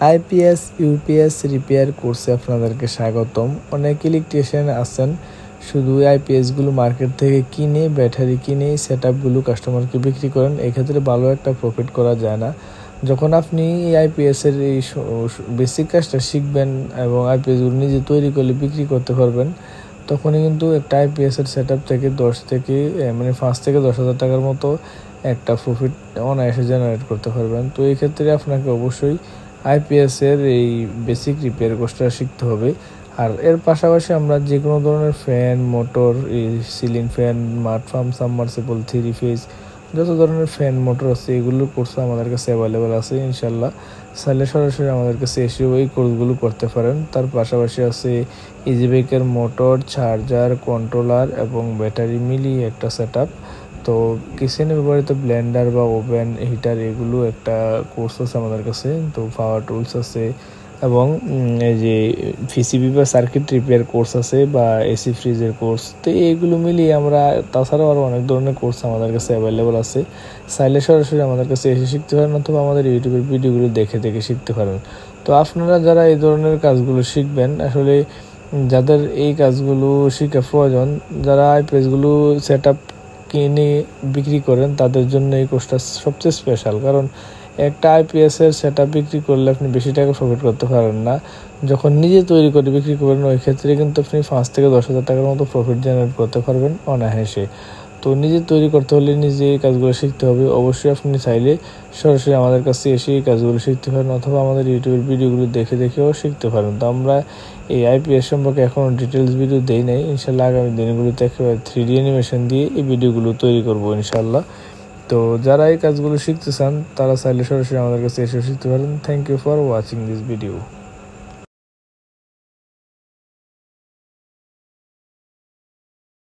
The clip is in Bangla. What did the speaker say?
আইপিএস ইউপিএস রিপেয়ার কোর্সে আপনাদেরকে স্বাগতম। অনেক ইলেকট্রিশিয়ান আছেন শুধু আইপিএসগুলো মার্কেট থেকে কিনে ব্যাটারি কিনে সেট আপগুলো কাস্টমারকে বিক্রি করেন। এক্ষেত্রে ভালো একটা প্রফিট করা যায় না। যখন আপনি এই আইপিএসের এই বেসিক কাজটা শিখবেন এবং আইপিএসগুলো নিজে তৈরি করলে বিক্রি করতে পারবেন, তখনই কিন্তু একটা আইপিএসের সেট আপ থেকে 5 থেকে 10,000 টাকার মতো একটা প্রফিট অনায়াসে জেনারেট করতে পারবেন। তো এই ক্ষেত্রে আপনাকে অবশ্যই আইপিএসের এই বেসিক রিপেয়ার কোর্সটা শিখতে হবে। আর এর পাশাপাশি আমরা যে কোনো ধরনের ফ্যান, মোটর, এই ceiling fan, মাড pump, submersible, 3 phase যত ধরনের ফ্যান মোটর আছে এগুলোর কোর্সও আমাদের কাছে অ্যাভেলেবেল আছে। ইনশাল্লাহ চাইলে সরাসরি আমাদের কাছে এসেও এই কোর্সগুলো করতে পারেন। তার পাশাপাশি আছে ইজি বাইকের মোটর, চার্জার, কন্ট্রোলার এবং ব্যাটারি মিলিয়ে একটা সেট আপ। তো কিচেনে ব্যবহৃত ব্লেন্ডার বা ওভেন, হিটার এগুলো একটা কোর্স আছে আমাদের কাছে। তো পাওয়ার টুলস আছে এবং এই যে পিসিবি বা সার্কিট রিপেয়ার কোর্স আছে বা এসি ফ্রিজের কোর্স। তো এইগুলো মিলিয়ে আমরা তাছাড়াও আরও অনেক ধরনের কোর্স আমাদের কাছে অ্যাভেলেবল আছে। চাইলে সরাসরি আমাদের কাছে এসে শিখতে পারেন অথবা আমাদের ইউটিউবের ভিডিওগুলো দেখে দেখে শিখতে পারেন। তো আপনারা যারা এই ধরনের কাজগুলো শিখবেন, আসলে যাদের এই কাজগুলো শেখা প্রয়োজন, যারা আইপিএসগুলো সেট আপ কিনে বিক্রি করেন, তাদের জন্য এই কোর্সটা সবচেয়ে স্পেশাল। কারণ একটা আইপিএসের সেট আপ বিক্রি করলে আপনি বেশি টাকা প্রফিট করতে পারেন না। যখন নিজে তৈরি করে বিক্রি করবেন, ওই ক্ষেত্রে কিন্তু আপনি 5 থেকে 10,000 টাকার মতো প্রফিট জেনারেট করতে পারবেন অনায়াসে। তো নিজে তৈরি করতে হলে নিজে এই কাজগুলো শিখতে হবে। অবশ্যই আপনি চাইলে সরাসরি আমাদের কাছে এসে এই কাজগুলো শিখতে পারেন অথবা আমাদের ইউটিউবের ভিডিওগুলো দেখে দেখেও শিখতে পারেন। তো আমরা এই আইপিএস সম্পর্কে এখনও ডিটেলস ভিডিও দেই নাই। ইনশাল্লাহ আগামী দিনগুলোতে একেবারে 3D অ্যানিমেশন দিয়ে এই ভিডিওগুলো তৈরি করবো ইনশাল্লাহ। তো যারা এই কাজগুলো শিখতে চান তারা চাইলে সরাসরি আমাদের কাছে এসে শিখতে পারেন। Thank you for watching this video.